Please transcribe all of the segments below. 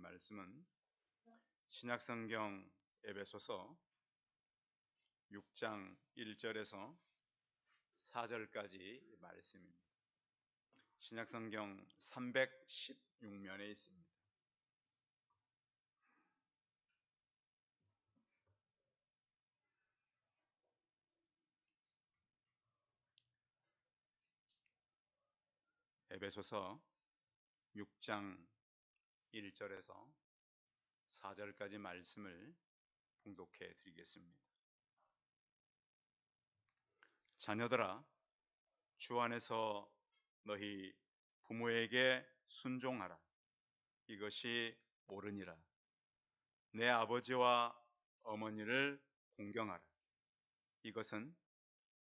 말씀은 신약성경 에베소서 6장 1절에서 4절까지 말씀입니다. 신약성경 316면에 있습니다. 에베소서 6장 1절에서 4절까지 말씀을 봉독해 드리겠습니다. 자녀들아, 주 안에서 너희 부모에게 순종하라. 이것이 옳으니라. 내 아버지와 어머니를 공경하라. 이것은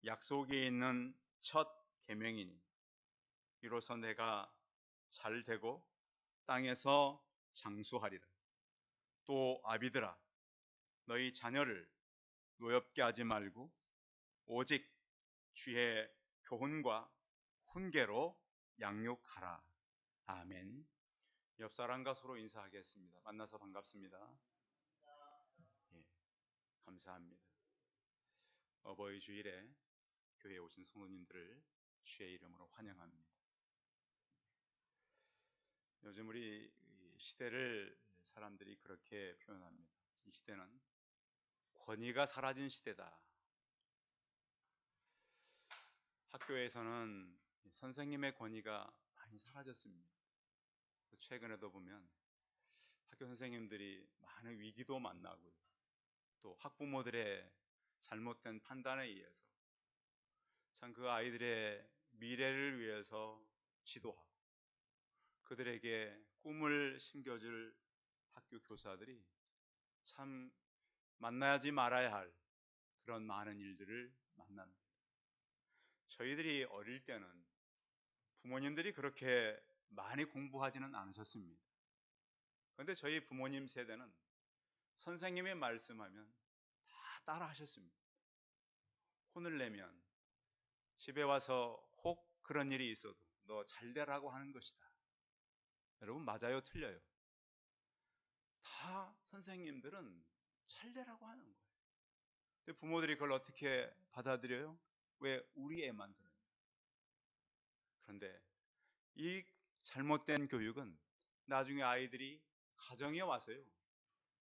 약속이 있는 첫 계명이니 이로써 내가 잘 되고 땅에서 장수하리라. 또 아비들아, 너희 자녀를 노엽게 하지 말고 오직 주의 교훈과 훈계로 양육하라. 아멘. 옆 사람과 서로 인사하겠습니다. 만나서 반갑습니다. 예, 감사합니다. 어버이 주일에 교회에 오신 성도님들을 주의 이름으로 환영합니다. 요즘 우리 시대를 사람들이 그렇게 표현합니다. 이 시대는 권위가 사라진 시대다. 학교에서는 선생님의 권위가 많이 사라졌습니다. 최근에도 보면 학교 선생님들이 많은 위기도 만나고요. 또 학부모들의 잘못된 판단에 의해서 참 그 아이들의 미래를 위해서 지도하고 그들에게 꿈을 심겨줄 학교 교사들이 참 만나지 말아야 할 그런 많은 일들을 만납니다. 저희들이 어릴 때는 부모님들이 그렇게 많이 공부하지는 않으셨습니다. 그런데 저희 부모님 세대는 선생님이 말씀하면 다 따라 하셨습니다. 혼을 내면 집에 와서 혹 그런 일이 있어도 너 잘되라고 하는 것이다. 여러분, 맞아요? 틀려요? 다 선생님들은 잘되라고 하는 거예요. 근데 부모들이 그걸 어떻게 받아들여요? 왜 우리 애만 그러냐? 그런데 이 잘못된 교육은 나중에 아이들이 가정에 와서요,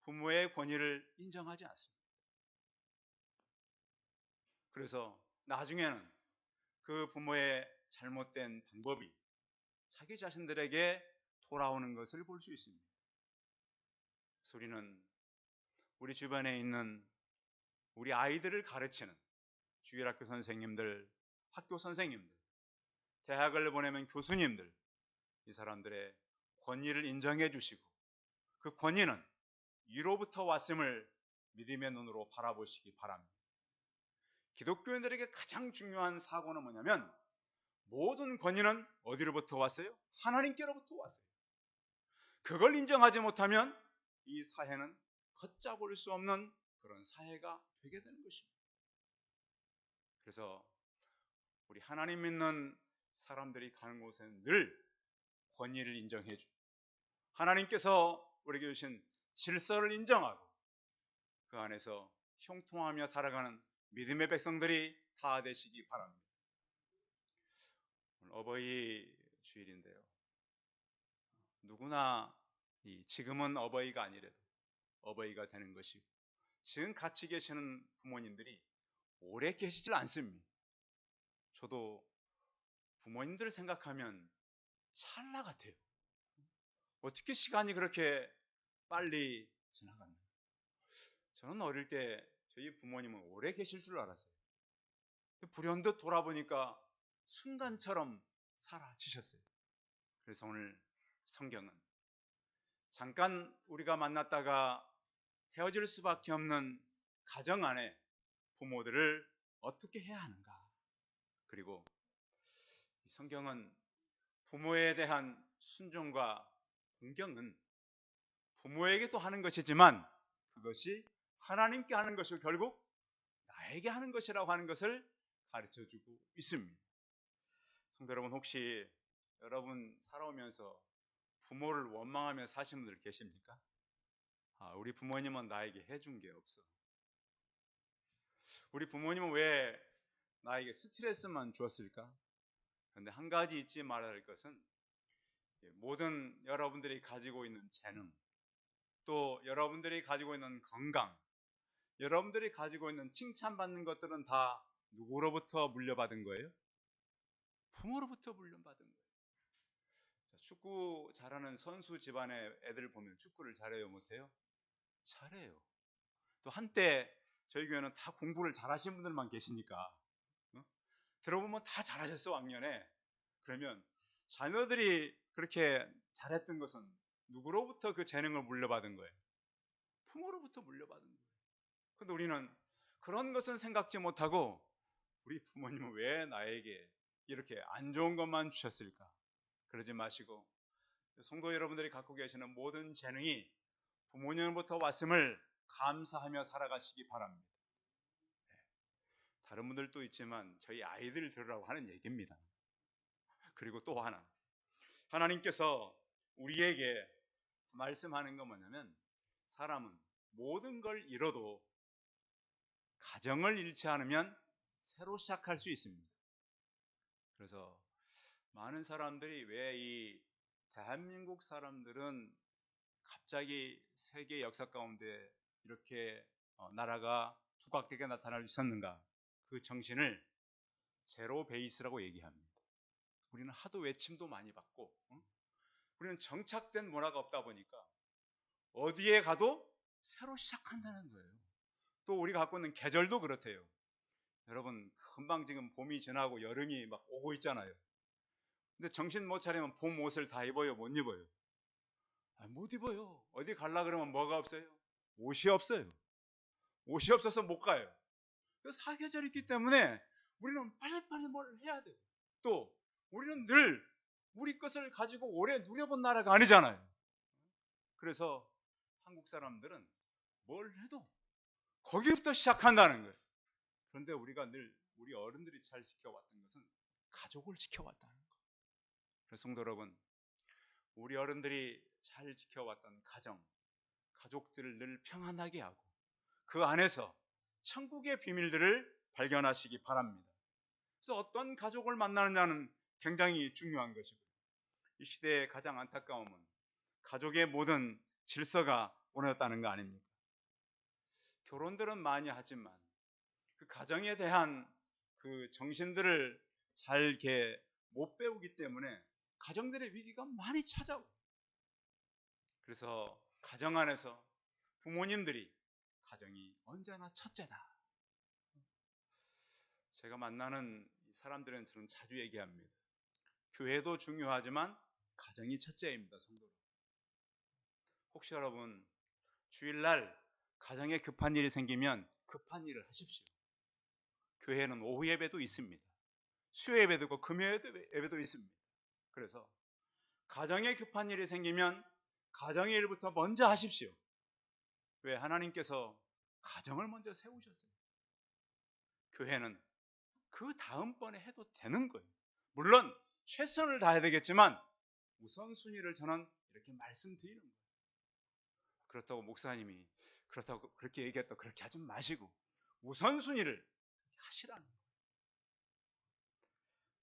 부모의 권위를 인정하지 않습니다. 그래서 나중에는 그 부모의 잘못된 방법이 자기 자신들에게 돌아오는 것을 볼 수 있습니다. 그래서 우리는 우리 주변에 있는 우리 아이들을 가르치는 주일학교 선생님들, 학교 선생님들, 대학을 보내면 교수님들, 이 사람들의 권위를 인정해 주시고 그 권위는 위로부터 왔음을 믿음의 눈으로 바라보시기 바랍니다. 기독교인들에게 가장 중요한 사고는 뭐냐면 모든 권위는 어디로부터 왔어요? 하나님께로부터 왔어요. 그걸 인정하지 못하면 이 사회는 걷잡을 수 없는 그런 사회가 되게 되는 것입니다. 그래서 우리 하나님 믿는 사람들이 가는 곳에는 늘 권위를 인정해 주고 하나님께서 우리에게 주신 질서를 인정하고 그 안에서 형통하며 살아가는 믿음의 백성들이 다 되시기 바랍니다. 오늘 어버이 주일인데요. 누구나 지금은 어버이가 아니래도 어버이가 되는 것이고 지금 같이 계시는 부모님들이 오래 계시질 않습니다. 저도 부모님들 생각하면 찰나 같아요. 어떻게 시간이 그렇게 빨리 지나갔나? 저는 어릴 때 저희 부모님은 오래 계실 줄 알았어요. 불현듯 돌아보니까 순간처럼 사라지셨어요. 그래서 오늘 성경은 잠깐 우리가 만났다가 헤어질 수밖에 없는 가정 안에 부모들을 어떻게 해야 하는가. 그리고 성경은 부모에 대한 순종과 공경은 부모에게 또 하는 것이지만 그것이 하나님께 하는 것을 결국 나에게 하는 것이라고 하는 것을 가르쳐주고 있습니다. 성도 여러분, 혹시 여러분 살아오면서 부모를 원망하며 사신 분들 계십니까? 우리 부모님은 나에게 해준 게 없어. 우리 부모님은 왜 나에게 스트레스만 주었을까? 그런데 한 가지 잊지 말아야 할 것은 모든 여러분들이 가지고 있는 재능, 또 여러분들이 가지고 있는 건강, 여러분들이 가지고 있는 칭찬받는 것들은 다 누구로부터 물려받은 거예요? 부모로부터 물려받은 거예요. 축구 잘하는 선수 집안의 애들 보면 축구를 잘해요, 못해요? 잘해요. 또 한때 저희 교회는 다 공부를 잘하시는 분들만 계시니까 들어보면 다 잘하셨어, 왕년에. 그러면 자녀들이 그렇게 잘했던 것은 누구로부터 그 재능을 물려받은 거예요? 부모로부터 물려받은 거예요. 근데 우리는 그런 것은 생각지 못하고 우리 부모님은 왜 나에게 이렇게 안 좋은 것만 주셨을까? 그러지 마시고 성도 여러분들이 갖고 계시는 모든 재능이 부모님부터 왔음을 감사하며 살아가시기 바랍니다. 다른 분들도 있지만 저희 아이들 들으라고 하는 얘기입니다. 그리고 또 하나, 하나님께서 우리에게 말씀하는 건 뭐냐면 사람은 모든 걸 잃어도 가정을 잃지 않으면 새로 시작할 수 있습니다. 그래서 많은 사람들이 왜 이 대한민국 사람들은 갑자기 세계 역사 가운데 이렇게 나라가 두각되게 나타날 수 있었는가? 그 정신을 제로 베이스라고 얘기합니다. 우리는 하도 외침도 많이 받고 우리는 정착된 문화가 없다 보니까 어디에 가도 새로 시작한다는 거예요. 또 우리가 갖고 있는 계절도 그렇대요. 여러분 금방 지금 봄이 지나고 여름이 막 오고 있잖아요. 근데 정신 못 차리면 봄 옷을 다 입어요? 못 입어요? 못 입어요. 어디 갈라 그러면 뭐가 없어요? 옷이 없어요. 옷이 없어서 못 가요. 사계절이 있기 때문에 우리는 빨리빨리 뭘 해야 돼요. 또 우리는 늘 우리 것을 가지고 오래 누려본 나라가 아니잖아요. 그래서 한국 사람들은 뭘 해도 거기부터 시작한다는 거예요. 그런데 우리가 늘 우리 어른들이 잘 지켜왔던 것은 가족을 지켜왔다는 거예요. 그래서 성도 여러분, 우리 어른들이 잘 지켜왔던 가족들을 늘 평안하게 하고 그 안에서 천국의 비밀들을 발견하시기 바랍니다. 그래서 어떤 가족을 만나느냐는 굉장히 중요한 것이고 이 시대의 가장 안타까움은 가족의 모든 질서가 무너졌다는 거 아닙니까? 결혼들은 많이 하지만 그 가정에 대한 그 정신들을 잘 이렇게 못 배우기 때문에 가정들의 위기가 많이 찾아오고 그래서 가정 안에서 부모님들이 가정이 언제나 첫째다. 제가 만나는 사람들은 저는 자주 얘기합니다. 교회도 중요하지만 가정이 첫째입니다. 성도. 혹시 여러분 주일날 가정에 급한 일이 생기면 급한 일을 하십시오. 교회는 오후 예배도 있습니다. 수요 예배도 있고 금요 예배도 있습니다. 그래서 가정에 급한 일이 생기면 가정의 일부터 먼저 하십시오. 왜? 하나님께서 가정을 먼저 세우셨어요. 교회는 그 다음번에 해도 되는 거예요. 물론 최선을 다해야 되겠지만 우선순위를 저는 이렇게 말씀드리는 거예요. 그렇다고 목사님이 그렇다고 그렇게 얘기했다 그렇게 하지 마시고 우선순위를 하시라는 거예요.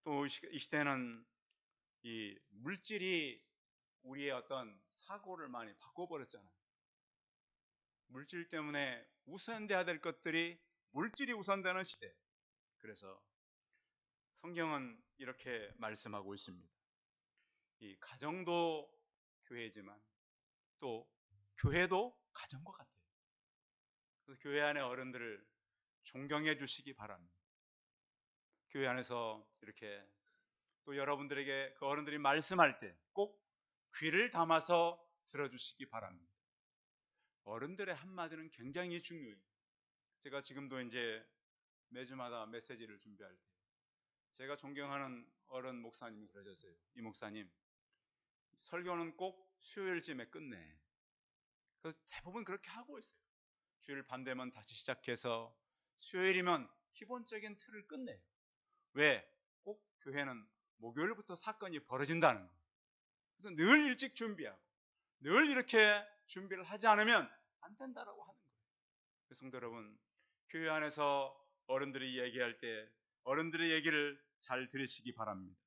또 이 시대는 이 물질이 우리의 어떤 사고를 많이 바꿔버렸잖아요. 물질 때문에 우선돼야 될 것들이 물질이 우선되는 시대. 그래서 성경은 이렇게 말씀하고 있습니다. 이 가정도 교회지만 또 교회도 가정과 같아요. 그래서 교회 안의 어른들을 존경해 주시기 바랍니다. 교회 안에서 이렇게 또 여러분들에게 그 어른들이 말씀할 때 꼭 귀를 담아서 들어주시기 바랍니다. 어른들의 한마디는 굉장히 중요해요. 제가 지금도 이제 매주마다 메시지를 준비할 때 제가 존경하는 어른 목사님이 그러셨어요. 이 목사님 설교는 꼭 수요일쯤에 끝내. 그래서 대부분 그렇게 하고 있어요. 주일 밤 되면 다시 시작해서 수요일이면 기본적인 틀을 끝내요. 왜? 꼭 교회는 목요일부터 사건이 벌어진다는 거예요. 그래서 늘 일찍 준비하고 늘 이렇게 준비를 하지 않으면 안 된다라고 하는 거예요. 성도 여러분, 교회 안에서 어른들이 얘기할 때 어른들의 얘기를 잘 들으시기 바랍니다.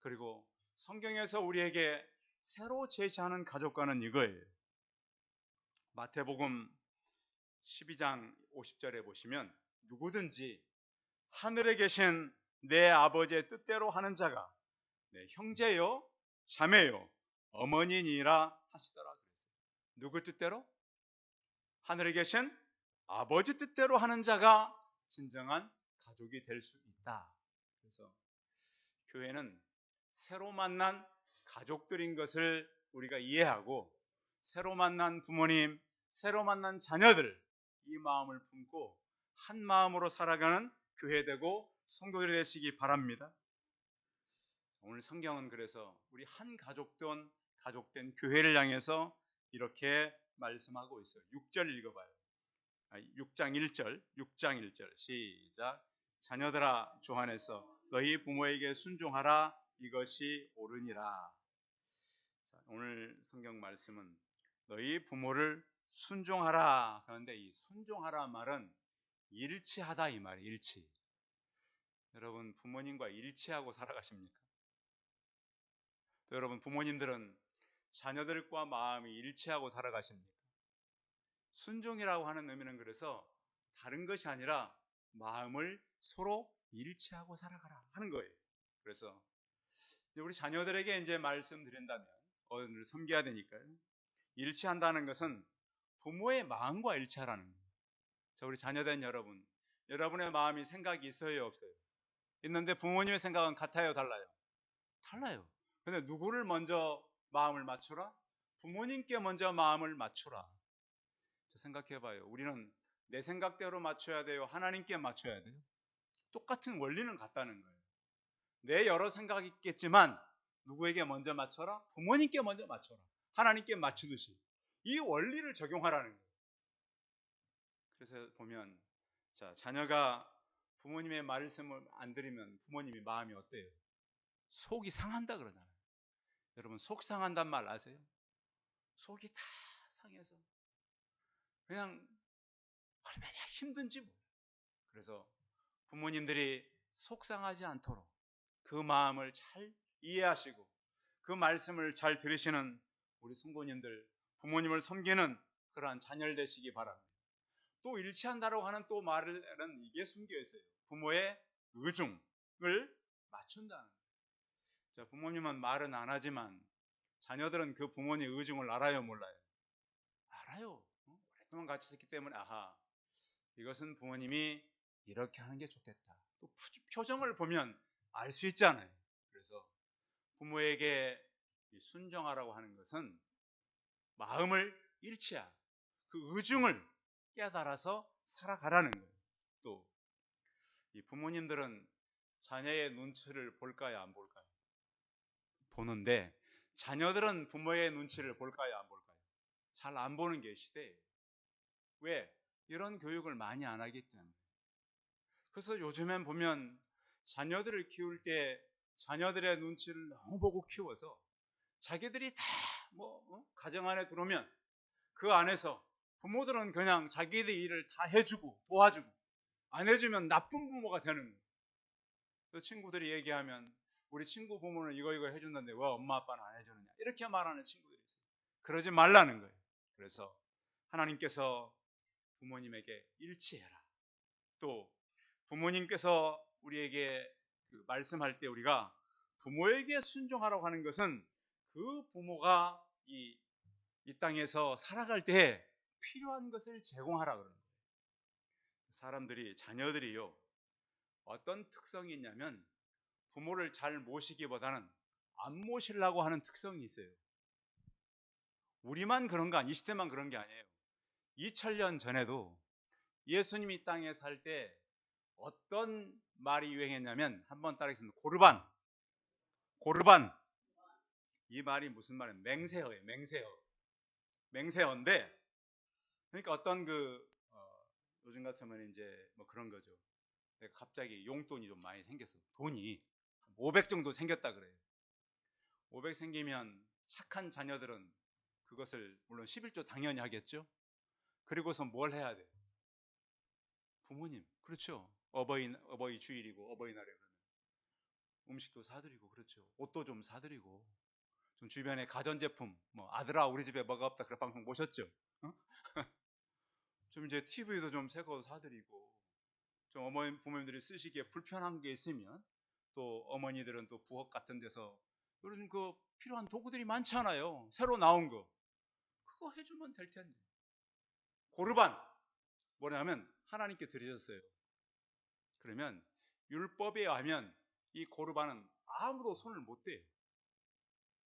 그리고 성경에서 우리에게 새로 제시하는 가족관은 이거예요. 마태복음 12장 50절에 보시면 누구든지 하늘에 계신 내 아버지의 뜻대로 하는 자가 내 형제요 자매요 어머니니라 하시더라. 누구 뜻대로? 하늘에 계신 아버지 뜻대로 하는 자가 진정한 가족이 될 수 있다. 그래서 교회는 새로 만난 가족들인 것을 우리가 이해하고 새로 만난 부모님, 새로 만난 자녀들 이 마음을 품고 한 마음으로 살아가는 교회 되고 성도들이 되시기 바랍니다. 오늘 성경은 그래서 우리 한 가족된 교회를 향해서 이렇게 말씀하고 있어요. 6절 읽어봐요. 6장 1절 시작. 자녀들아 주 안에서 너희 부모에게 순종하라 이것이 옳으니라. 오늘 성경 말씀은 너희 부모를 순종하라 하는데 이 순종하라 말은 일치하다 이 말이에요. 일치. 여러분 부모님과 일치하고 살아가십니까? 또 여러분 부모님들은 자녀들과 마음이 일치하고 살아가십니까? 순종이라고 하는 의미는 그래서 다른 것이 아니라 마음을 서로 일치하고 살아가라 하는 거예요. 그래서 우리 자녀들에게 이제 말씀드린다면 어른을 섬겨야 되니까요. 일치한다는 것은 부모의 마음과 일치하라는 거예요. 자, 우리 자녀된 여러분, 여러분의 마음이 생각이 있어요, 없어요? 있는데 부모님의 생각은 같아요, 달라요? 달라요. 근데 누구를 먼저 마음을 맞추라? 부모님께 먼저 마음을 맞추라. 생각해봐요. 우리는 내 생각대로 맞춰야 돼요? 하나님께 맞춰야 돼요? 똑같은 원리는 같다는 거예요. 내 여러 생각이 있겠지만 누구에게 먼저 맞춰라? 부모님께 먼저 맞춰라. 하나님께 맞추듯이 이 원리를 적용하라는 거예요. 그래서 보면 자, 자녀가 부모님의 말씀을 안 들으면 부모님이 마음이 어때요? 속이 상한다 그러잖아요. 여러분 속 상한단 말 아세요? 속이 다 상해서 그냥 얼마나 힘든지 몰라요. 그래서 부모님들이 속상하지 않도록 그 마음을 잘 이해하시고 그 말씀을 잘 들으시는 우리 성도님들, 부모님을 섬기는 그러한 자녀 되시기 바랍니다. 또 일치한다고 하는 또 말은 이게 숨겨 있어요. 부모의 의중을 맞춘다는 거예요. 자, 부모님은 말은 안 하지만 자녀들은 그 부모님의 의중을 알아요, 몰라요? 알아요. 오랫동안 같이 있었기 때문에 아하, 이것은 부모님이 이렇게 하는 게 좋겠다. 또 표정을 보면 알 수 있잖아요. 그래서 부모에게 순종하라고 하는 것은 마음을 일치하고 그 의중을 깨달아서 살아가라는 거예요. 또 이 부모님들은 자녀의 눈치를 볼까요, 안 볼까요? 보는데 자녀들은 부모의 눈치를 볼까요, 안 볼까요? 잘 안 보는 게 시대예요. 왜? 이런 교육을 많이 안 하기 때문에. 그래서 요즘엔 보면 자녀들을 키울 때 자녀들의 눈치를 너무 보고 키워서 자기들이 다 가정 안에 들어오면 그 안에서 부모들은 그냥 자기들 일을 다 해주고 도와주고 안 해주면 나쁜 부모가 되는 거예요. 그 친구들이 얘기하면 우리 친구 부모는 이거 해준다는데 왜 엄마 아빠는 안 해주느냐 이렇게 말하는 친구들이 있어요. 그러지 말라는 거예요. 그래서 하나님께서 부모님에게 일치해라. 또 부모님께서 우리에게 말씀할 때 우리가 부모에게 순종하라고 하는 것은 그 부모가 이 땅에서 살아갈 때 필요한 것을 제공하라 그러는 거예요. 사람들이 자녀들이요 어떤 특성이 있냐면 부모를 잘 모시기보다는 안 모시려고 하는 특성이 있어요. 우리만 그런 거 아니에요. 이 시대만 그런 게 아니에요. 2000년 전에도 예수님이 이 땅에 살 때 어떤 말이 유행했냐면 한번 따라하겠습니다. 고르반. 이 말이 무슨 말이에요? 맹세어예요. 맹세어인데 그러니까 어떤 요즘 같으면 이제 그런 거죠. 갑자기 용돈이 좀 많이 생겼어. 돈이 500 정도 생겼다 그래요. 500 생기면 착한 자녀들은 그것을 물론 11조 당연히 하겠죠. 그리고서 뭘 해야 돼? 부모님, 그렇죠. 어버이 주일이고 어버이날에 그러면 음식도 사드리고, 그렇죠. 옷도 좀 사드리고, 좀 주변에 가전제품, 뭐 아들아 우리 집에 뭐가 없다 그런 방송 보셨죠? 어? 좀 이제 TV도 좀 새 거 사드리고, 좀 부모님들이 쓰시기에 불편한 게 있으면 또 어머니들은 또 부엌 같은 데서 이런 그 필요한 도구들이 많잖아요. 새로 나온 거 그거 해주면 될 텐데. 고르반 뭐냐면 하나님께 드리셨어요. 그러면 율법에 의하면 이 고르반은 아무도 손을 못 대요.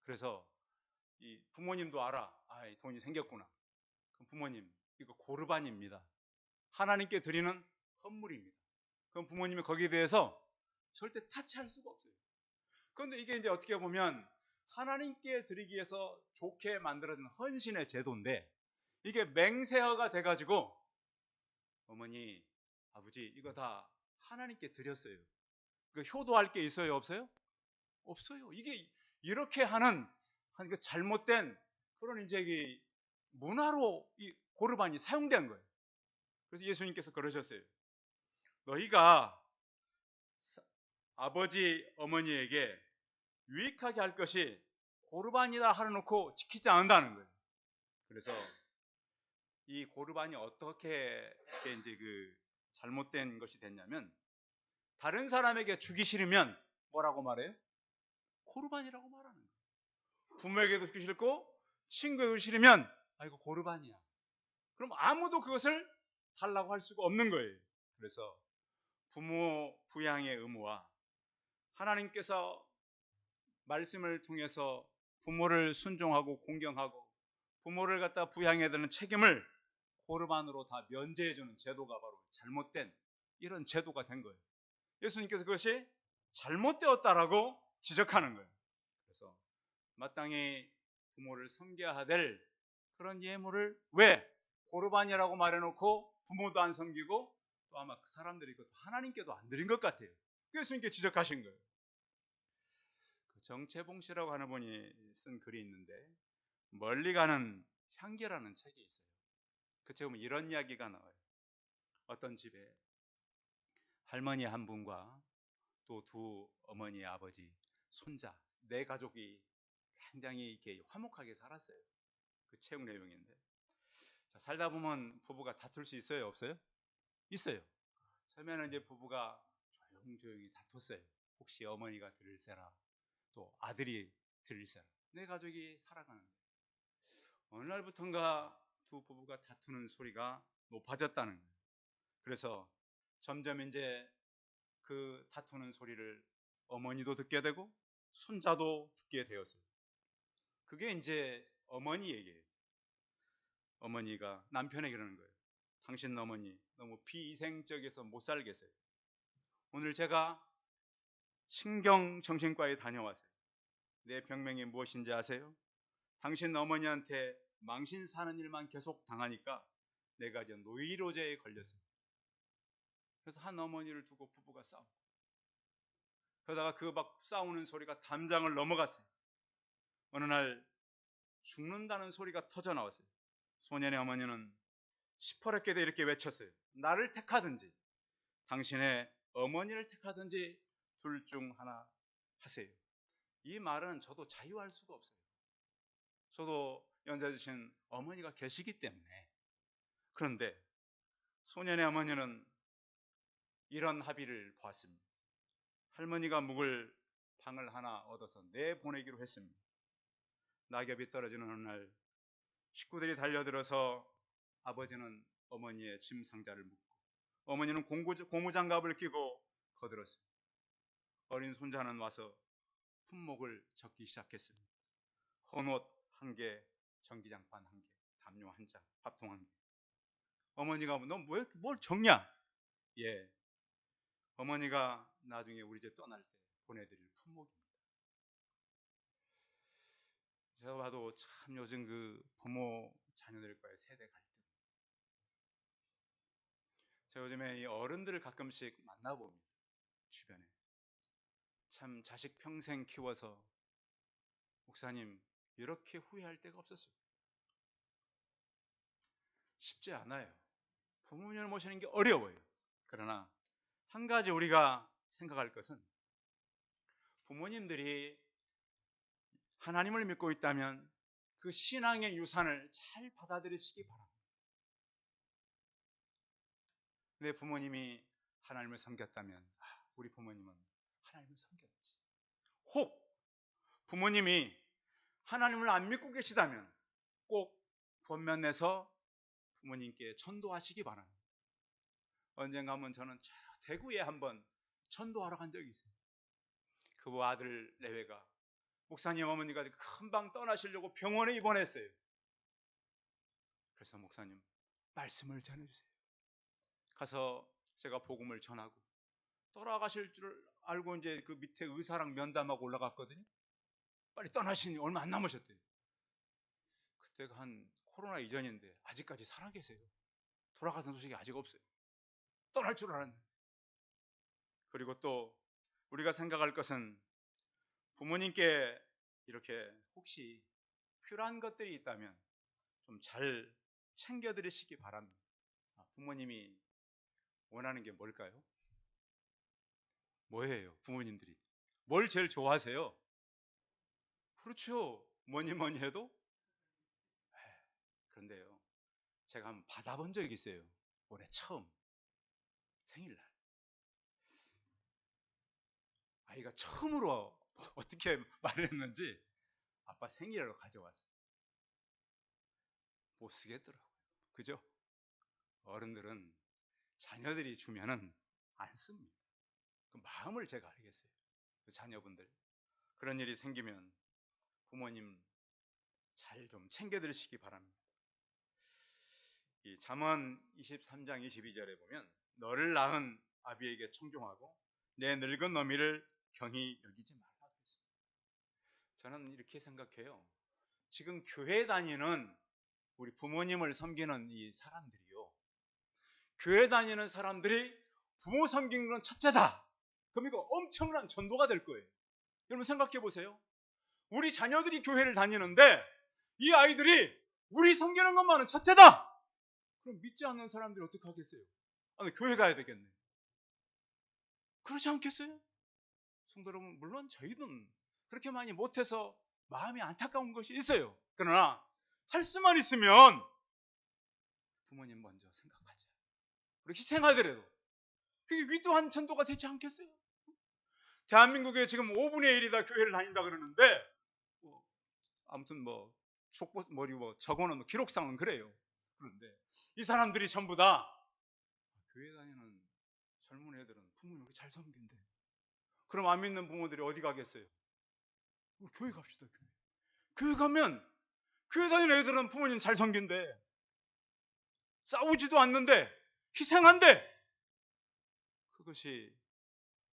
그래서 이 부모님도 알아. 아, 돈이 생겼구나. 그럼 부모님 이거 고르반입니다. 하나님께 드리는 헌물입니다. 그럼 부모님이 거기에 대해서 절대 타치할 수가 없어요. 그런데 이게 이제 어떻게 보면 하나님께 드리기 위해서 좋게 만들어진 헌신의 제도인데, 이게 맹세어가 돼가지고 어머니, 아버지 이거 다 하나님께 드렸어요. 그 효도할 게 있어요, 없어요? 없어요. 이게 이렇게 하는 그 잘못된 그런 이제 이 문화로 이 고르반이 사용된 거예요. 그래서 예수님께서 그러셨어요. 너희가 아버지 어머니에게 유익하게 할 것이 고르반이다 하려놓고 지키지 않는다는 거예요. 그래서 이 고르반이 어떻게 이제 그 잘못된 것이 됐냐면, 다른 사람에게 주기 싫으면 뭐라고 말해요? 고르반이라고 말하는 거예요. 부모에게도 주기 싫고 친구에게 싫으면 아 이거 고르반이야. 그럼 아무도 그것을 달라고 할 수가 없는 거예요. 그래서 부모 부양의 의무와 하나님께서 말씀을 통해서 부모를 순종하고 공경하고 부모를 갖다 부양해야 되는 책임을 고르반으로 다 면제해주는 제도가 바로 잘못된 이런 제도가 된 거예요. 예수님께서 그것이 잘못되었다라고 지적하는 거예요. 그래서 마땅히 부모를 섬겨야 될 그런 예물을 왜 고르반이라고 말해놓고 부모도 안 섬기고 또 아마 그 사람들이 하나님께도 안 드린 것 같아요. 예수님께 지적하신 거예요. 정채봉 씨라고 하는 분이 쓴 글이 있는데, 멀리 가는 향기라는 책이 있어요. 그 책에 보면 이런 이야기가 나와요. 어떤 집에 할머니 한 분과 또 두 어머니, 아버지, 손자, 네 가족이 굉장히 이렇게 화목하게 살았어요. 그 책 내용인데, 자, 살다 보면 부부가 다툴 수 있어요, 없어요? 있어요. 처음에는 이제 부부가 조용조용히 다퉜어요. 혹시 어머니가 들을세라, 또 아들이 들을세라. 네 가족이 살아가는 거예요. 어느 날부턴가 두 부부가 다투는 소리가 높아졌다는 거예요. 그래서 점점 이제 그 다투는 소리를 어머니도 듣게 되고 손자도 듣게 되었어요. 그게 이제 어머니 얘기예요. 어머니가 남편에게 그러는 거예요. 당신 어머니 너무 비이생적에서 못 살겠어요. 오늘 제가 신경정신과에 다녀왔어요. 내 병명이 무엇인지 아세요? 당신 어머니한테 망신 사는 일만 계속 당하니까 내가 이제 노이로제에 걸렸어요. 그래서 한 어머니를 두고 부부가 싸우고, 그러다가 그 막 싸우는 소리가 담장을 넘어갔어요. 어느 날 죽는다는 소리가 터져 나왔어요. 소년의 어머니는 시퍼렇게도 이렇게 외쳤어요. 나를 택하든지 당신의 어머니를 택하든지 둘 중 하나 하세요. 이 말은 저도 자유할 수가 없어요. 저도 연세 드신 어머니가 계시기 때문에. 그런데 소년의 어머니는 이런 합의를 보았습니다. 할머니가 묵을 방을 하나 얻어서 내보내기로 했습니다. 낙엽이 떨어지는 어느 날 식구들이 달려들어서 아버지는 어머니의 짐 상자를 묶고 어머니는 고무장갑을 끼고 거들었어요. 어린 손자는 와서 품목을 적기 시작했습니다. 헌옷 한 개, 전기장판 한 개, 담요 한 장, 밥통 한 개. 어머니가 너 뭘 적냐? 예, 어머니가 나중에 우리 집 떠날 때 보내드릴 품목입니다. 제가 봐도 참 요즘 그 부모 자녀들과의 세대 갈등. 제가 요즘에 이 어른들을 가끔씩 만나봅니다. 주변에. 참 자식 평생 키워서 목사님 이렇게 후회할 때가 없었어요. 쉽지 않아요. 부모님을 모시는 게 어려워요. 그러나 한 가지 우리가 생각할 것은 부모님들이 하나님을 믿고 있다면 그 신앙의 유산을 잘 받아들이시기 바랍니다. 내 부모님이 하나님을 섬겼다면 우리 부모님은 하나님을 섬겼지. 혹 부모님이 하나님을 안 믿고 계시다면 꼭 권면내서 부모님께 전도하시기 바랍니다. 언젠가 한번 저는 대구에 한번 전도하러 간 적이 있어요. 그 아들 내외가 목사님 어머니가 금방 떠나시려고 병원에 입원했어요. 그래서 목사님 말씀을 전해주세요. 가서 제가 복음을 전하고 돌아가실 줄 알고 이제 그 밑에 의사랑 면담하고 올라갔거든요. 빨리 떠나시니 얼마 안 남으셨대요. 그때가 한 코로나 이전인데 아직까지 살아계세요. 돌아가신 소식이 아직 없어요. 떠날 줄 알았는데. 그리고 또 우리가 생각할 것은 부모님께 이렇게 혹시 필요한 것들이 있다면 좀 잘 챙겨드리시기 바랍니다. 부모님이 원하는 게 뭘까요? 뭐예요? 부모님들이 뭘 제일 좋아하세요? 그렇죠. 뭐니 해도. 그런데요, 제가 한번 받아본 적이 있어요. 올해 처음 생일날 아이가 처음으로 어떻게 말을 했는지 아빠 생일로 가져왔어요. 못 쓰겠더라고요. 그죠? 어른들은 자녀들이 주면은 안 씁니다. 그 마음을 제가 알겠어요. 그 자녀분들 그런 일이 생기면 부모님 잘 좀 챙겨드리시기 바랍니다. 이 잠언 23장 22절에 보면 너를 낳은 아비에게 청종하고 내 늙은 어미를 경히 여기지 말라 그랬습니다. 저는 이렇게 생각해요. 지금 교회 다니는 우리 부모님을 섬기는 이 사람들이요, 교회 다니는 사람들이 부모 섬기는 건 첫째다. 그럼 이거 엄청난 전도가 될 거예요. 여러분 생각해 보세요. 우리 자녀들이 교회를 다니는데 이 아이들이 우리 섬기는 것만은 첫째다. 그럼 믿지 않는 사람들이 어떻게 하겠어요? 교회 가야 되겠네. 그렇지 않겠어요? 성도 여러분, 물론 저희는 그렇게 많이 못해서 마음이 안타까운 것이 있어요. 그러나 할 수만 있으면 부모님 먼저 생각하자. 그리고 희생하더라도 그게 위대한 전도가 되지 않겠어요? 대한민국에 지금 5분의 1이 다 교회를 다닌다 그러는데 아무튼 족보 적어놓은 기록상은 그래요. 그런데 이 사람들이 전부 다 교회 다니는 젊은 애들은 부모님 잘 섬긴대. 그럼 안 믿는 부모들이 어디 가겠어요? 교회 갑시다. 교회 가면 교회 다니는 애들은 부모님 잘 섬긴대. 싸우지도 않는데 희생한대. 그것이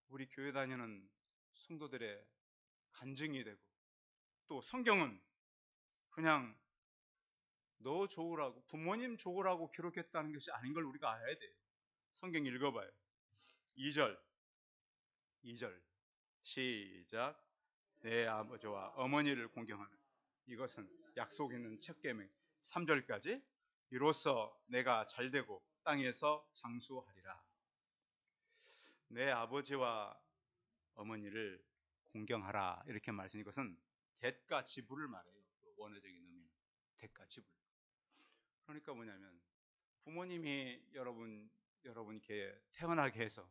우리 교회 다니는 성도들의 간증이 되고, 또 성경은 그냥 너 좋으라고, 부모님 좋으라고 기록했다는 것이 아닌 걸 우리가 알아야 돼요. 성경 읽어봐요. 2절 시작. 내 아버지와 어머니를 공경하는 이것은 약속 있는 첫 계명. 3절까지 이로써 내가 잘되고 땅에서 장수하리라. 내 아버지와 어머니를 공경하라 이렇게 말씀인 것은 대가 지불을 말해요. 원어적인 의미는 대가 지불. 그러니까 뭐냐면 부모님이 여러분께 태어나게 해서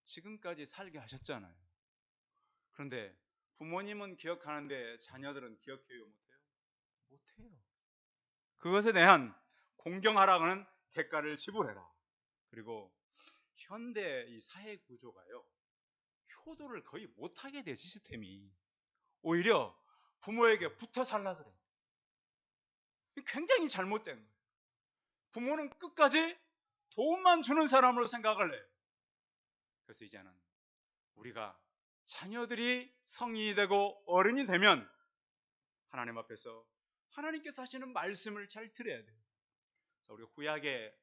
지금까지 살게 하셨잖아요. 그런데 부모님은 기억하는데 자녀들은 기억해요, 못해요? 못해요. 그것에 대한 공경하라는 대가를 지불해라. 그리고 현대 이 사회 구조가요, 효도를 거의 못하게 돼, 시스템이. 오히려 부모에게 붙어 살라 그래. 굉장히 잘못된 거예요. 부모는 끝까지 도움만 주는 사람으로 생각을 해요. 그래서 이제는 우리가 자녀들이 성인이 되고 어른이 되면 하나님 앞에서 하나님께서 하시는 말씀을 잘 들어야 돼요. 우리 구약의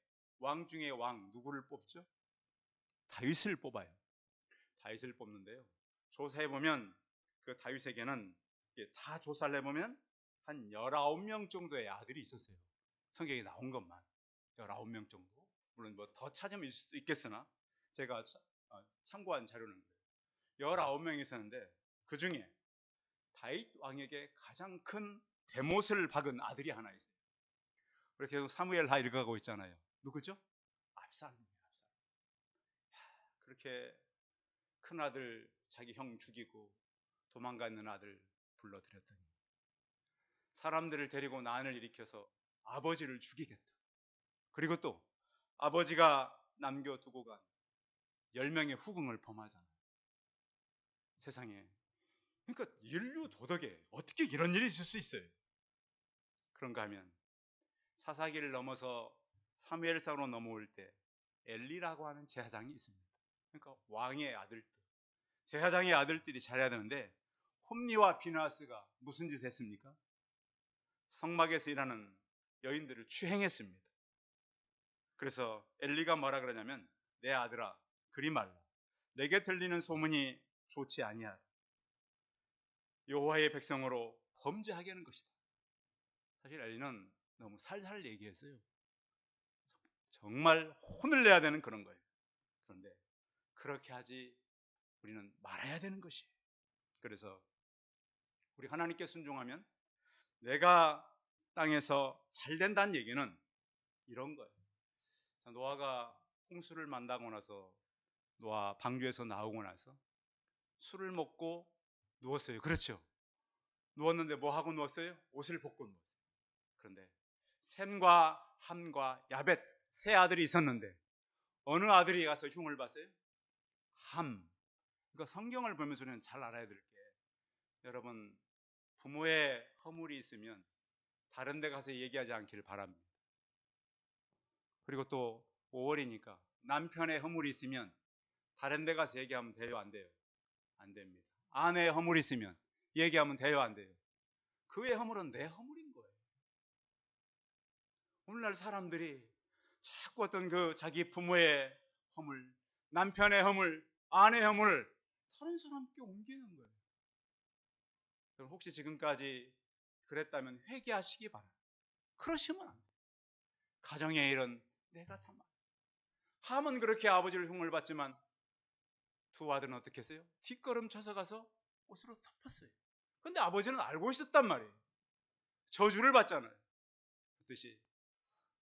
왕 중에 왕 누구를 뽑죠? 다윗을 뽑아요. 다윗을 뽑는데요, 조사해 보면 그 다윗에게는 다 조사를 해보면 한 19명 정도의 아들이 있었어요. 성경에 나온 것만 19명 정도. 물론 뭐 더 찾으면 있을 수도 있겠으나 제가 참고한 자료는 19명이 있었는데 그 중에 다윗 왕에게 가장 큰 대못을 박은 아들이 하나 있어요. 그렇게 계속 사무엘 하 읽어가고 있잖아요. 누구죠? 압살롬이에요. 압살롬. 그렇게 큰 아들 자기 형 죽이고 도망가는 아들 불러들였더니 사람들을 데리고 난을 일으켜서 아버지를 죽이겠다. 그리고 또 아버지가 남겨두고 간 10명의 후궁을 범하잖아요. 세상에. 그러니까 인류 도덕에 어떻게 이런 일이 있을 수 있어요? 그런가 하면 사사기를 넘어서 사무엘상으로 넘어올 때 엘리라고 하는 제사장이 있습니다. 그러니까 왕의 아들들, 제사장의 아들들이 잘해야 되는데 홈리와 비나스가 무슨 짓을 했습니까? 성막에서 일하는 여인들을 추행했습니다. 그래서 엘리가 뭐라 그러냐면 내 아들아 그리 말라. 내게 들리는 소문이 좋지 아니하다. 여호와의 백성으로 범죄하게 하는 것이다. 사실 엘리는 너무 살살 얘기했어요. 정말 혼을 내야 되는 그런 거예요. 그런데 그렇게 하지 우리는 말아야 되는 것이에요. 그래서 우리 하나님께 순종하면 내가 땅에서 잘 된다는 얘기는 이런 거예요. 노아가 홍수를 만나고 나서 노아 방주에서 나오고 나서 술을 먹고 누웠어요. 그렇죠? 누웠는데 뭐 하고 누웠어요? 옷을 벗고 누웠어요. 그런데 셈과 함과 야벳 세 아들이 있었는데 어느 아들이 가서 흉을 봤어요? 함. 그러니까 성경을 보면서 우리는 잘 알아야 될 게 여러분 부모의 허물이 있으면 다른 데 가서 얘기하지 않기를 바랍니다. 그리고 또 5월이니까 남편의 허물이 있으면 다른 데 가서 얘기하면 돼요? 안 돼요? 안 됩니다. 아내의 허물이 있으면 얘기하면 돼요? 안 돼요? 그의 허물은 내 허물인 거예요. 오늘날 사람들이 자꾸 어떤 그 자기 부모의 허물, 남편의 허물, 아내의 허물을 다른 사람께 옮기는 거예요. 혹시 지금까지 그랬다면 회개하시기 바랍니다. 그러시면 안 돼요. 가정의 일은 내가 다 함은 그렇게 아버지를 흉을 봤지만 두 아들은 어떻게 했어요? 뒷걸음 쳐서 가서 옷으로 덮었어요. 근데 아버지는 알고 있었단 말이에요. 저주를 받잖아요. 그렇듯이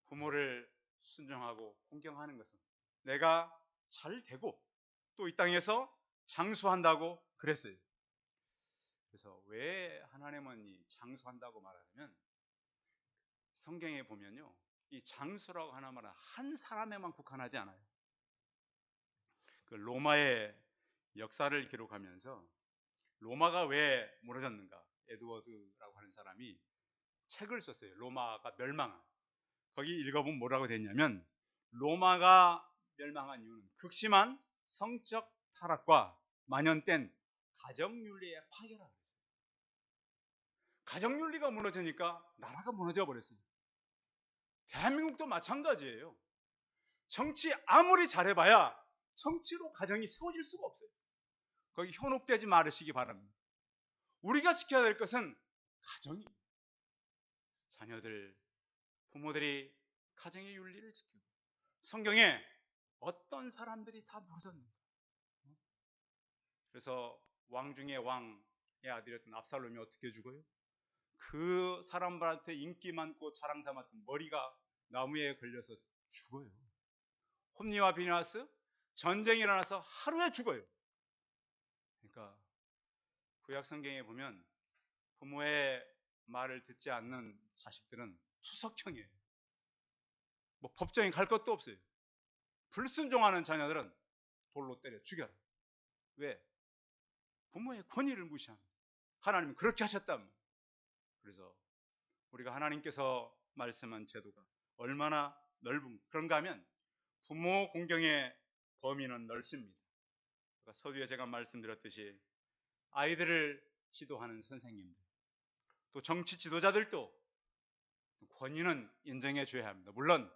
부모를 순종하고 공경하는 것은 내가 잘 되고 또 이 땅에서 장수한다고 그랬어요. 그래서 왜 하나님은 이 장수한다고 말하냐면 성경에 보면요. 이 장수라고 하는 말은 한 사람에만 국한하지 않아요. 그 로마의 역사를 기록하면서 로마가 왜 무너졌는가? 에드워드라고 하는 사람이 책을 썼어요. 로마가 멸망한. 거기 읽어보면 뭐라고 됐냐면 로마가 멸망한 이유는 극심한 성적 타락과 만연된 가정윤리의 파괴라고 했어요. 가정윤리가 무너지니까 나라가 무너져 버렸어요. 대한민국도 마찬가지예요. 정치 아무리 잘해봐야 정치로 가정이 세워질 수가 없어요. 거기 현혹되지 말으시기 바랍니다. 우리가 지켜야 될 것은 가정입니다. 자녀들, 부모들이 가정의 윤리를 지키고 성경에 어떤 사람들이 다 무너졌는가. 그래서 왕 중에 왕의 아들이었던 압살롬이 어떻게 죽어요? 그 사람들한테 인기 많고 자랑 삼았던 머리가 나무에 걸려서 죽어요. 홈리와 비나스 전쟁이 일어나서 하루에 죽어요. 그러니까 구약 성경에 보면 부모의 말을 듣지 않는 자식들은 투석형이에요. 뭐 법정에 갈 것도 없어요. 불순종하는 자녀들은 돌로 때려 죽여라. 왜? 부모의 권위를 무시합니다. 하나님은 그렇게 하셨단. 그래서 우리가 하나님께서 말씀한 제도가 얼마나 넓은 그런가 하면 부모 공경의 범위는 넓습니다. 서두에 제가 말씀드렸듯이 아이들을 지도하는 선생님들 또 정치 지도자들도 권위는 인정해 줘야 합니다. 물론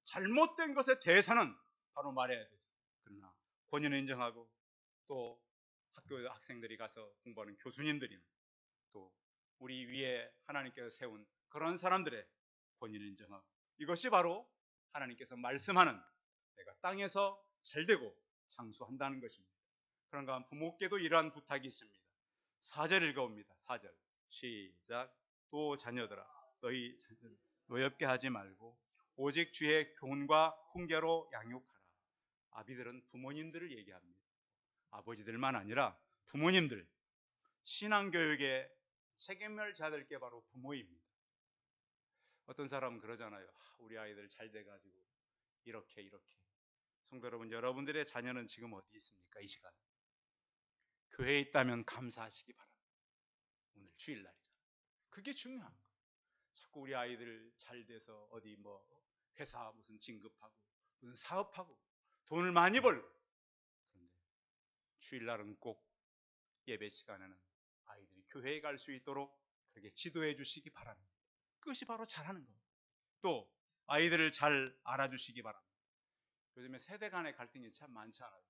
잘못된 것에 대해서는 바로 말해야 되죠. 그러나 권위는 인정하고 또 학교 학생들이 가서 공부하는 교수님들이나 또 우리 위에 하나님께서 세운 그런 사람들의 권위를 인정하고, 이것이 바로 하나님께서 말씀하는 내가 땅에서 잘되고 장수한다는 것입니다. 그런가 하면 부모께도 이러한 부탁이 있습니다. 4절 읽어옵니다. 4절 시작. 또 자녀들아 너희 자녀를 노엽게 하지 말고 오직 주의 교훈과 훈계로 양육하라. 아비들은 부모님들을 얘기합니다. 아버지들만 아니라 부모님들, 신앙교육의 책임을 져야 될 게 바로 부모입니다. 어떤 사람은 그러잖아요. 우리 아이들 잘 돼가지고 이렇게. 성도 여러분, 여러분들의 자녀는 지금 어디 있습니까? 이 시간 교회에 있다면 감사하시기 바랍니다. 오늘 주일날이잖아요. 그게 중요한 거예요. 자꾸 우리 아이들 잘 돼서 어디 뭐 회사 무슨 진급하고 무슨 사업하고 돈을 많이 벌고, 그런데 주일날은 꼭 예배 시간에는 아이들이 교회에 갈 수 있도록 그렇게 지도해 주시기 바랍니다. 그것이 바로 잘하는 거예요. 또 아이들을 잘 알아주시기 바랍니다. 요즘에 세대 간의 갈등이 참 많잖아요.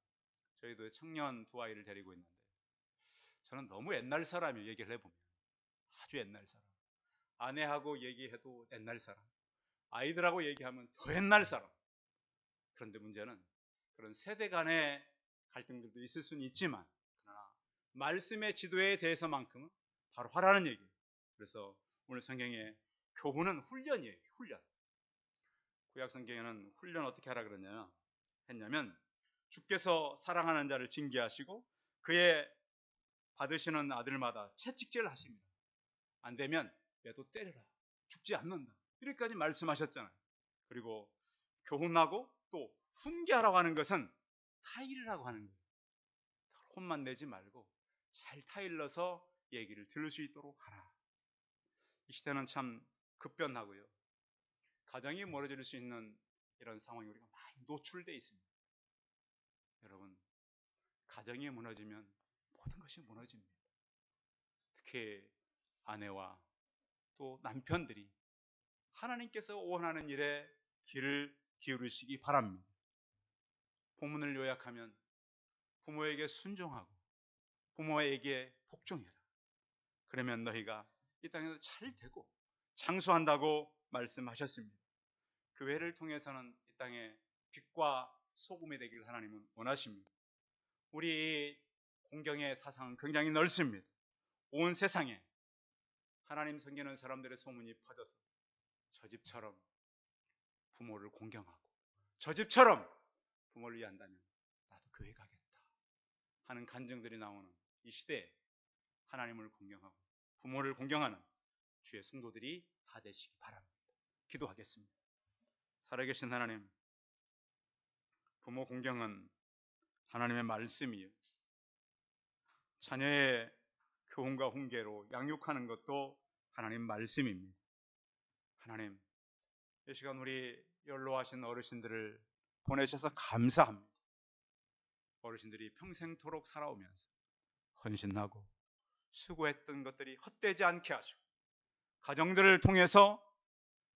저희도 청년 두 아이를 데리고 있는데 저는 너무 옛날 사람이 얘기를 해보면 아주 옛날 사람, 아내하고 얘기해도 옛날 사람, 아이들하고 얘기하면 더 옛날 사람. 그런데 문제는 그런 세대 간의 갈등들도 있을 수는 있지만, 그러나 말씀의 지도에 대해서만큼은 바로 하라는 얘기예요. 그래서 오늘 성경에 교훈은 훈련이에요. 훈련. 구약 성경에는 훈련 어떻게 하라 했냐면 주께서 사랑하는 자를 징계하시고 그의 받으시는 아들마다 채찍질 하십니다. 안 되면 얘도 때려라. 죽지 않는다. 이렇게까지 말씀하셨잖아요. 그리고 교훈하고 또 훈계하라고 하는 것은 타일이라고 하는 거예요. 혼만 내지 말고 잘 타일러서 얘기를 들을 수 있도록 하라. 이 시대는 참 급변하고요. 가정이 멀어질 수 있는 이런 상황에 우리가 많이 노출되어 있습니다. 여러분, 가정이 무너지면 모든 것이 무너집니다. 특히 아내와 또 남편들이 하나님께서 원하는 일에 귀를 기울이시기 바랍니다. 본문을 요약하면 부모에게 순종하고 부모에게 복종해라. 그러면 너희가 이 땅에서 잘 되고 장수한다고 말씀하셨습니다. 교회를 통해서는 이 땅에 빛과 소금이 되기를 하나님은 원하십니다. 우리 공경의 사상은 굉장히 넓습니다. 온 세상에 하나님 섬기는 사람들의 소문이 퍼져서 저 집처럼 부모를 공경하고 저 집처럼 부모를 위한다면 나도 교회 가겠다 하는 간증들이 나오는 이 시대에 하나님을 공경하고 부모를 공경하는 주의 성도들이 다 되시기 바랍니다. 기도하겠습니다. 살아계신 하나님, 부모 공경은 하나님의 말씀이요, 자녀의 교훈과 훈계로 양육하는 것도 하나님 말씀입니다. 하나님, 이 시간 우리 연로하신 어르신들을 보내셔서 감사합니다. 어르신들이 평생토록 살아오면서 헌신하고 수고했던 것들이 헛되지 않게 하시고 가정들을 통해서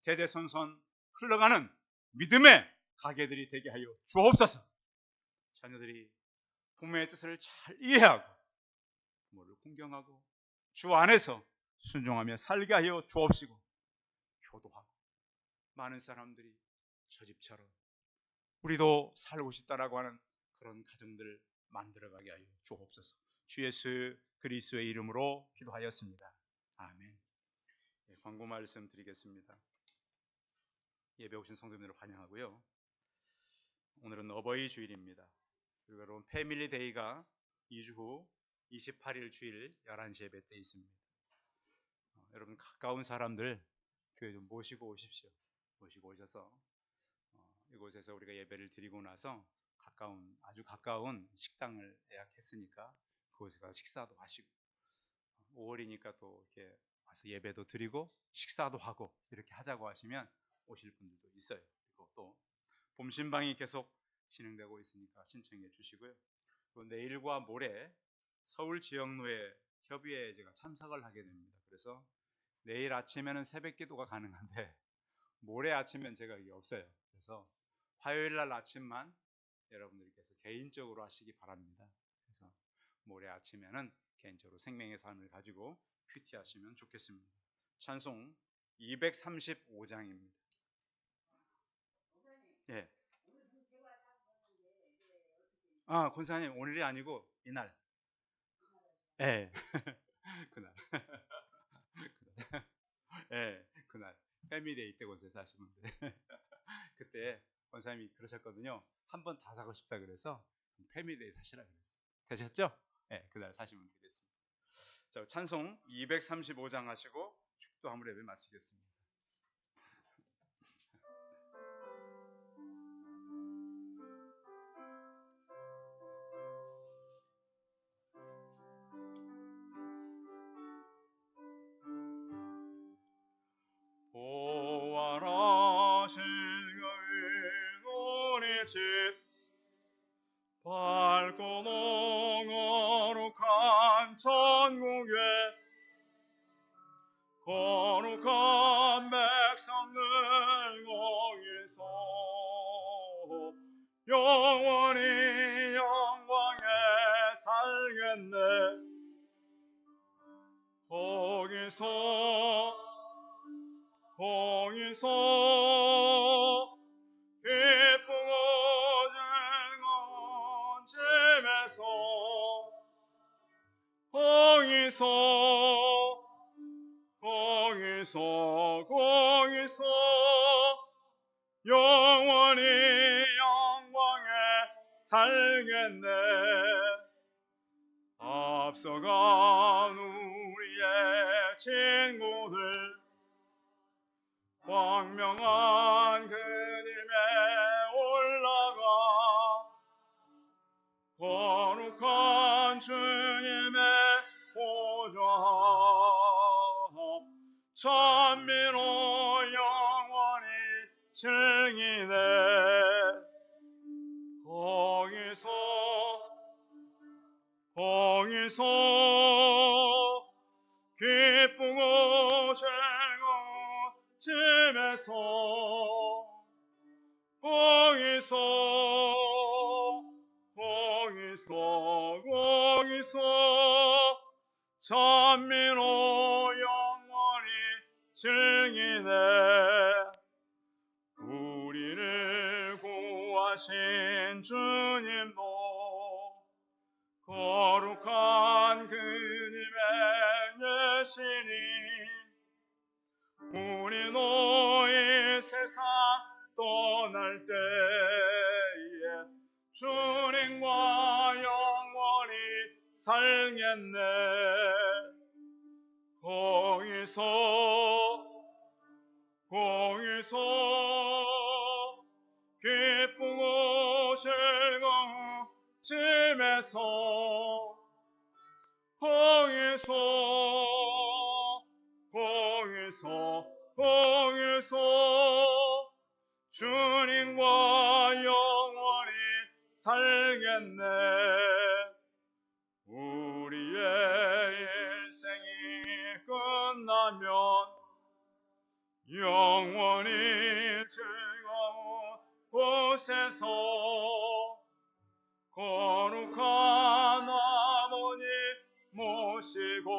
대대손손 흘러가는 믿음의 가게들이 되게 하여 주옵소서. 자녀들이 부모의 뜻을 잘 이해하고 부모를 공경하고 주 안에서 순종하며 살게 하여 주옵시고, 효도하고 많은 사람들이 저 집처럼 우리도 살고 싶다라고 하는 그런 가정들 만들어가게 하여 주옵소서. 주 예수 그리스도의 이름으로 기도하였습니다. 아멘. 광고 말씀 드리겠습니다. 예배 오신 성도님들을 환영하고요. 오늘은 어버이 주일입니다. 그리고 여러분 패밀리 데이가 2주 후 28일 주일 11시 예배 때 있습니다. 여러분 가까운 사람들 교회 좀 모시고 오십시오. 모시고 오셔서 이곳에서 우리가 예배를 드리고 나서 아주 가까운 식당을 예약했으니까 그곳에 가서 식사도 하시고, 5월이니까 또 이렇게 와서 예배도 드리고 식사도 하고 이렇게 하자고 하시면 오실 분들도 있어요. 그리고 또 봄신방이 계속 진행되고 있으니까 신청해 주시고요. 또 내일과 모레 서울지역노회 협의회에 제가 참석을 하게 됩니다. 그래서 내일 아침에는 새벽 기도가 가능한데 모레 아침엔 제가 여기 없어요. 그래서 화요일 날 아침만 여러분들께서 개인적으로 하시기 바랍니다. 그래서 모레 아침에는 개인적으로 생명의 삶을 가지고 큐티하시면 좋겠습니다. 찬송 235장입니다. 예. 권사님 오늘이 아니고 이날. 예. 그날. 예, 그날 패밀리데이 때 권사 사시면 돼. 그때 권사님이 그러셨거든요. 한 번 다 사고 싶다 그래서 패밀리데이 사시라 그랬어요. 되셨죠? 예, 그날 사시면 되겠습니다. 자, 찬송 235장 하시고 축도 한번 예배 마치겠습니다. 보활하신 그의 집 밝고 농어룩한 천국에 거룩한 백성들 거기서 영원히 영광에 살겠네. 거기서 기쁘고 즐거운 집에서 거기서 영원히 영광에 살겠네. 앞서간 우리의 친구들 광명한 그님에 올라가 거룩한 주님의 보좌 찬미로 영원히 즐기네. 거기서 기쁘고 즐거운 집에서 거기서 찬미로 영원히 즐기네. 우리를 구하신 주님도 거룩한 그님의 계시니 우리도 이 세상 떠날 때에 주님과 영원히 살겠네. 거기서 기쁘고 즐거운 집에서 거기서 주님과 영원히 살겠네. 우리의 인생이 끝나면 영원히 즐거운 곳에서 거룩한 아버님 모시고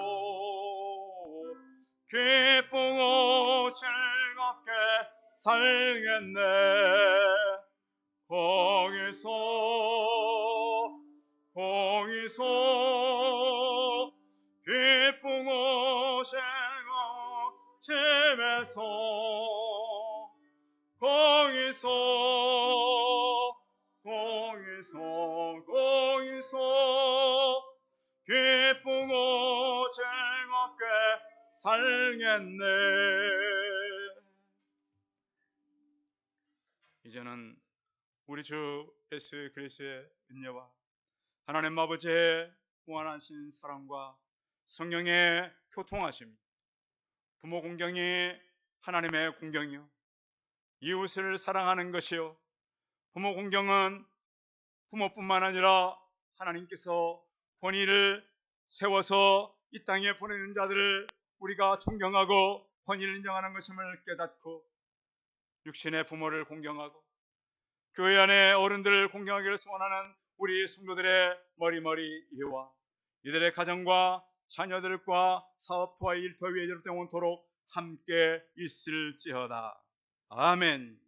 기쁘고 즐겁게 살겠네. 거기서 기쁘고 즐거운 집에서 거기서 기쁘고 즐겁게 살겠네. 이제는 우리 주 예수 그리스도의 은혜와 하나님 아버지의 무한하신 사랑과 성령의 교통하심, 부모 공경이 하나님의 공경이요 이웃을 사랑하는 것이요, 부모 공경은 부모뿐만 아니라 하나님께서 권위를 세워서 이 땅에 보내는 자들을 우리가 존경하고 권위를 인정하는 것임을 깨닫고 육신의 부모를 공경하고 교회 안의 어른들을 공경하기를 소원하는 우리 성도들의 머리머리 이와 이들의 가정과 자녀들과 사업터와 일터 위에 영원토록 함께 있을지어다. 아멘.